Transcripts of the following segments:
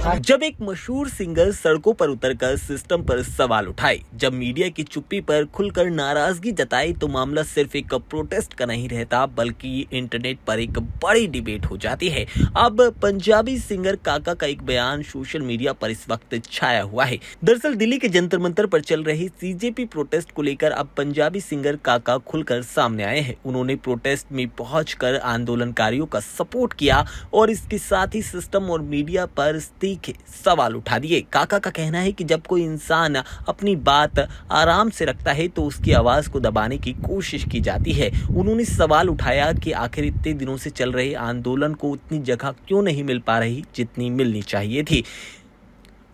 जब एक मशहूर सिंगर सड़कों पर उतरकर सिस्टम पर सवाल उठाए, जब मीडिया की चुप्पी पर खुलकर नाराजगी जताई, तो मामला सिर्फ एक प्रोटेस्ट का नहीं रहता, बल्कि इंटरनेट पर एक बड़ी डिबेट हो जाती है। अब पंजाबी सिंगर काका का एक बयान सोशल मीडिया पर इस वक्त छाया हुआ है। दरअसल दिल्ली के जंतर मंतर पर चल रही सीजेपी प्रोटेस्ट को लेकर अब पंजाबी सिंगर काका खुलकर सामने आए हैं। उन्होंने प्रोटेस्ट में पहुंचकर आंदोलनकारियों का सपोर्ट किया और इसके साथ ही सिस्टम और मीडिया पर तीखे सवाल उठा दिए। काका का कहना है कि जब कोई इंसान अपनी बात आराम से रखता है तो उसकी आवाज को दबाने की कोशिश की जाती है। उन्होंने सवाल उठाया कि आखिर इतने दिनों से चल रहे आंदोलन को उतनी जगह क्यों नहीं मिल पा रही जितनी मिलनी चाहिए थी।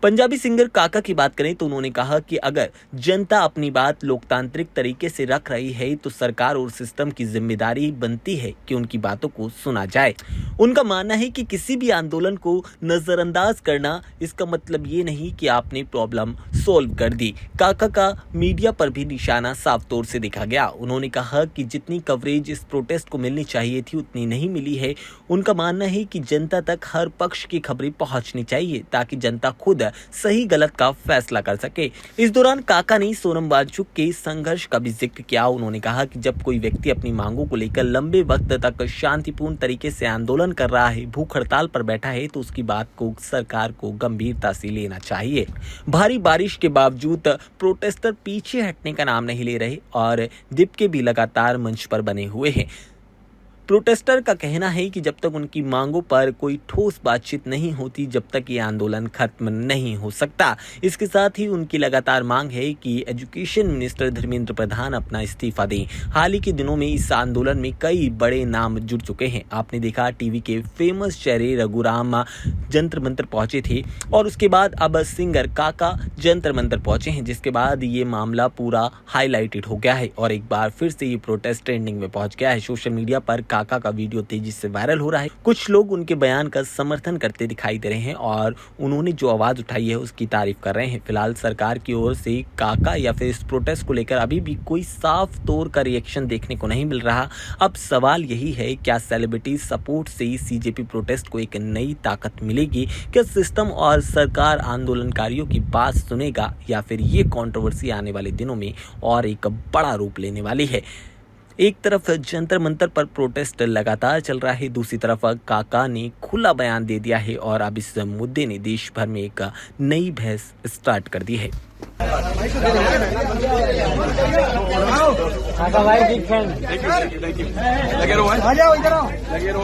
पंजाबी सिंगर काका की बात करें तो उन्होंने कहा कि अगर जनता अपनी बात लोकतांत्रिक तरीके से रख रही है तो सरकार और सिस्टम की जिम्मेदारी बनती है कि उनकी बातों को सुना जाए। उनका मानना है कि किसी भी आंदोलन को नजरअंदाज करना इसका मतलब ये नहीं कि आपने प्रॉब्लम सोल्व कर दी। काका का मीडिया पर भी निशाना साफ तौर से देखा गया। उन्होंने कहा कि जितनी कवरेज इस प्रोटेस्ट को मिलनी चाहिए थी उतनी नहीं मिली है। उनका मानना है कि जनता तक हर पक्ष की खबरें पहुंचनी चाहिए ताकि जनता खुद सही गलत का फैसला कर सके। इस दौरान काका ने सोनम वांगचुक के संघर्ष का भी जिक्र किया। उन्होंने कहा कि जब कोई व्यक्ति अपनी मांगों को लेकर लंबे वक्त तक शांतिपूर्ण तरीके से आंदोलन कर रहा है, भूख हड़ताल पर बैठा है, तो उसकी बात को सरकार को गंभीरता से लेना चाहिए। भारी बारिश के बावजूद प्रोटेस्टर पीछे हटने का नाम नहीं ले रहे और दीपके भी लगातार मंच पर बने हुए हैं। प्रोटेस्टर का कहना है कि जब तक उनकी मांगों पर कोई ठोस बातचीत नहीं होती, जब तक ये आंदोलन खत्म नहीं हो सकता। इसके साथ ही उनकी लगातार मांग है कि एजुकेशन मिनिस्टर धर्मेंद्र प्रधान अपना इस्तीफा दें। हाल ही के दिनों में इस आंदोलन में कई बड़े नाम जुड़ चुके हैं। आपने देखा टीवी के फेमस चेहरे रघुराम जंतर मंतर पहुंचे थे और उसके बाद अब सिंगर काका जंतर मंतर पहुंचे हैं, जिसके बाद ये मामला पूरा हाईलाइटेड हो गया है और एक बार फिर से ये प्रोटेस्ट ट्रेंडिंग में पहुंच गया है। सोशल मीडिया पर काका का वीडियो तेजी से वायरल हो रहा है। कुछ लोग उनके बयान का समर्थन करते दिखाई दे रहे हैं और उन्होंने जो आवाज उठाई है उसकी तारीफ कर रहे हैं। फिलहाल सरकार की ओर से काका या फिर इस प्रोटेस्ट को लेकर अभी भी कोई साफ तौर का रिएक्शन देखने को नहीं मिल रहा। अब सवाल यही है, क्या सेलिब्रिटी सपोर्ट से सीजेपी प्रोटेस्ट को एक नई ताकत मिलेगी? क्या सिस्टम और सरकार आंदोलनकारियों की बात सुनेगा या फिर ये कंट्रोवर्सी आने वाले दिनों में और एक बड़ा रूप लेने वाली है? एक तरफ जंतर मंतर पर प्रोटेस्ट लगातार चल रहा है, दूसरी तरफ काका ने खुला बयान दे दिया है और अब इस मुद्दे ने देश भर में एक नई बहस स्टार्ट कर दी है। काका भाई बिग फैन। लगे रहो, आ जाओ इधर आओ, लगे रहो।